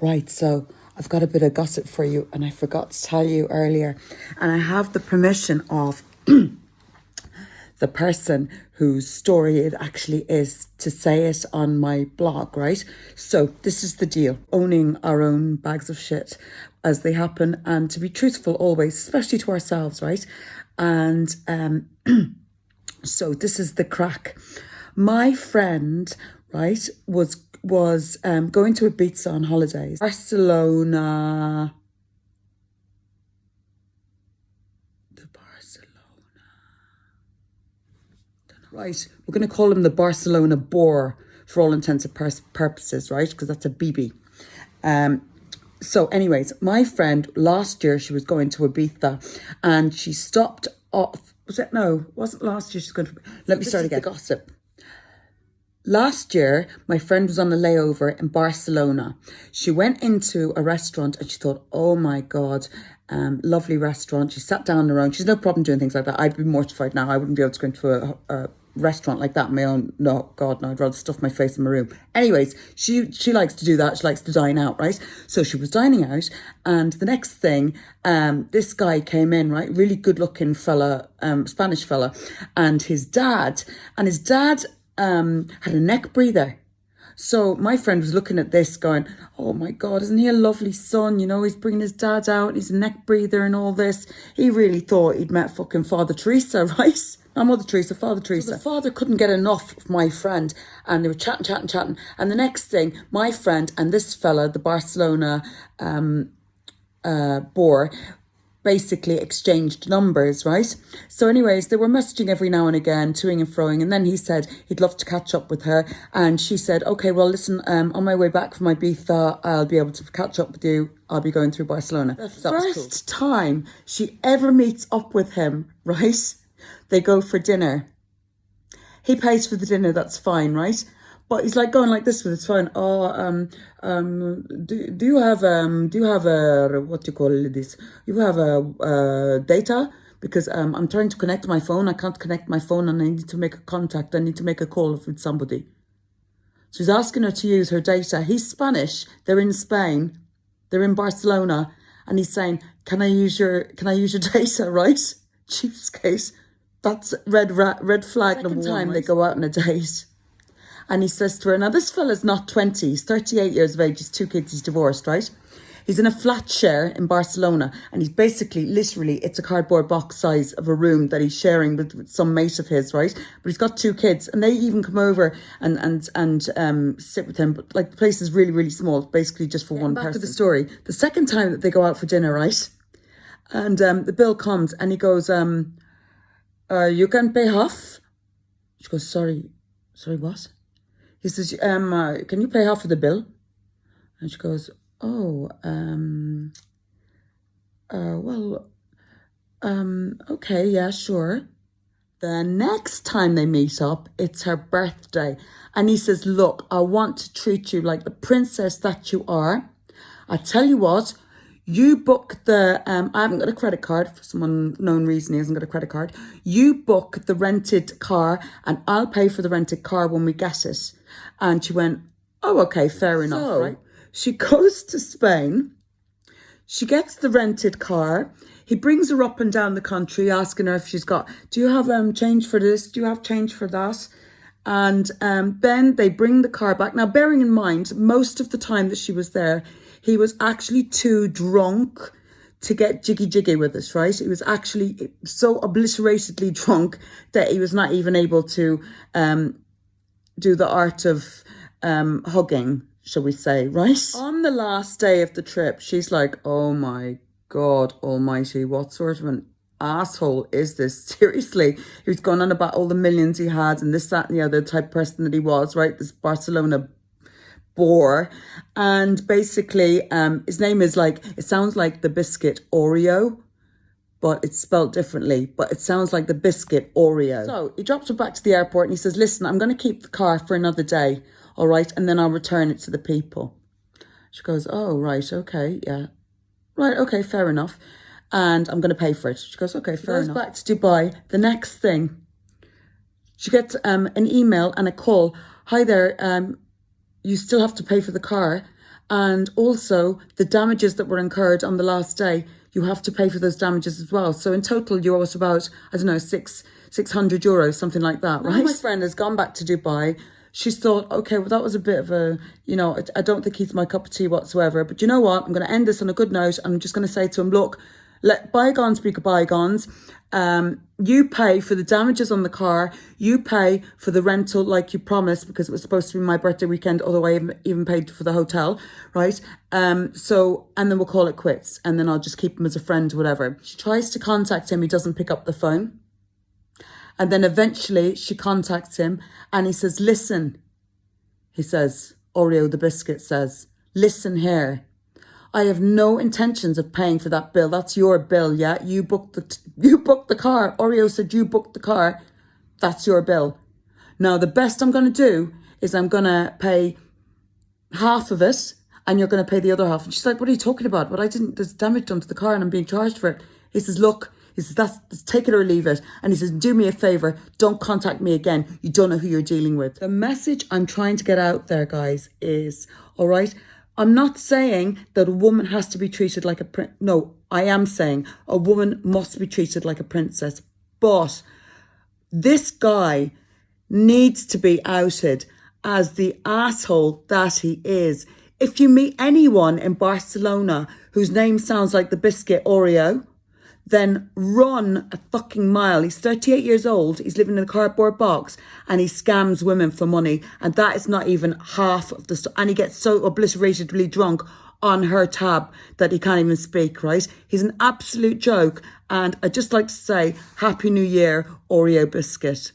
Right, so I've got a bit of gossip for you, and I forgot to tell you earlier. And I have the permission of the person whose story it actually is to say it on my blog, right? So this is the deal: owning our own bags of shit as they happen, and to be truthful always, especially to ourselves, right? And so this is the crack. My friend, right, was going to Ibiza on holidays. Barcelona. Right, we're going to call him the Barcelona Boar for all intents and purposes, right? Because that's a BB. So anyways, my friend, last year, she was going to Ibiza and she stopped off. No, it wasn't last year. She's going to... Let me start again. The gossip. Last year, my friend was on a layover in Barcelona. She went into a restaurant and she thought, oh my God, lovely restaurant. She sat down on her own. She's no problem doing things like that. I'd be mortified now. I wouldn't be able to go into a restaurant like that on my own. No, God, no, I'd rather stuff my face in my room. Anyways, she likes to do that. She likes to dine out, right? So she was dining out, and the next thing, this guy came in, right? Really good looking fella, Spanish fella, and his dad had a neck breather. So my friend was looking at this going, oh my God, isn't he a lovely son? You know, he's bringing his dad out and he's a neck breather and all this. He really thought he'd met fucking Father Teresa, right? Not Mother Teresa, Father Teresa. So the father couldn't get enough of my friend, and they were chatting. And the next thing, my friend and this fella, the Barcelona boar, basically exchanged numbers, right? So anyways, they were messaging every now and again, toing and froing, and then he said he'd love to catch up with her, and she said, okay, well listen, on my way back from Ibiza, I'll be able to catch up with you. I'll be going through Barcelona. The first time she ever meets up with him, right? They go for dinner. He pays for the dinner, that's fine, right? But he's like going like this with his phone. Do you have a, what do you call this? You have a data? Because I'm trying to connect my phone. I can't connect my phone and I need to make a contact. I need to make a call with somebody. So he's asking her to use her data. He's Spanish. They're in Spain. They're in Barcelona. And he's saying, can I use your data, right? Cheapskate. That's red flag number one. Second time they go out on a date. And he says to her, now this fella's not 20, he's 38 years of age, he's 2 kids, he's divorced, right? He's in a flat share in Barcelona, and he's basically, literally, it's a cardboard box size of a room that he's sharing with some mate of his, right? But he's got 2 kids, and they even come over and sit with him. But like, the place is really, really small, basically just for one person. Back to the story. The second time that they go out for dinner, right? And the bill comes, and he goes, you can pay half? She goes, sorry, what? He says, can you pay half of the bill? And she goes, okay, yeah, sure. The next time they meet up, it's her birthday. And he says, look, I want to treat you like the princess that you are. I tell you what, you book I haven't got a credit card for some unknown reason. He hasn't got a credit card. You book the rented car and I'll pay for the rented car when we get it. And she went, oh, okay, fair enough, right? She goes to Spain. She gets the rented car. He brings her up and down the country, asking her if she's got, do you have change for this? Do you have change for that? And then they bring the car back. Now, bearing in mind, most of the time that she was there, he was actually too drunk to get jiggy with us, right? He was actually so obliteratedly drunk that he was not even able to do the art of hugging, shall we say, right? On the last day of the trip, she's like, oh my God almighty, what sort of an asshole is this? Seriously, he was going on about all the millions he had and this, that and the other type of person that he was, right? This Barcelona boar. And basically, his name is like, it sounds like the biscuit Oreo, but it's spelled differently, but it sounds like the biscuit Oreo. So he drops her back to the airport and he says, listen, I'm going to keep the car for another day, all right? And then I'll return it to the people. She goes, oh, right, okay, yeah. Right, okay, fair enough. And I'm going to pay for it. She goes, okay, fair enough. Goes back to Dubai. The next thing, she gets an email and a call. Hi there, you still have to pay for the car. And also the damages that were incurred on the last day, you have to pay for those damages as well. So in total, you owe us about, I don't know, 600 euros, something like that, right? Now my friend has gone back to Dubai. She's thought, okay, well, that was a bit of a, I don't think he's my cup of tea whatsoever. But you know what? I'm going to end this on a good note. I'm just going to say to him, look, let bygones be bygones. You pay for the damages on the car. You pay for the rental like you promised, because it was supposed to be my birthday weekend, although I even paid for the hotel, right? And then we'll call it quits. And then I'll just keep him as a friend or whatever. She tries to contact him. He doesn't pick up the phone. And then eventually she contacts him and he says, listen, he says, Oreo the biscuit says, listen here. I have no intentions of paying for that bill. That's your bill, yeah? You booked the car. Oreo said you booked the car. That's your bill. Now, the best I'm going to do is I'm going to pay half of it and you're going to pay the other half. And she's like, what are you talking about? Well, there's damage done to the car and I'm being charged for it. He says, look, that's take it or leave it. And he says, do me a favor, don't contact me again. You don't know who you're dealing with. The message I'm trying to get out there, guys, is, all right, I'm not saying that a woman has to be treated like a prince. No, I am saying a woman must be treated like a princess. But this guy needs to be outed as the asshole that he is. If you meet anyone in Barcelona whose name sounds like the biscuit Oreo, then run a fucking mile. He's 38 years old. He's living in a cardboard box and he scams women for money. And that is not even half of the stuff. And he gets so obliteratedly drunk on her tab that he can't even speak, right? He's an absolute joke. And I'd just like to say, Happy New Year, Oreo biscuit.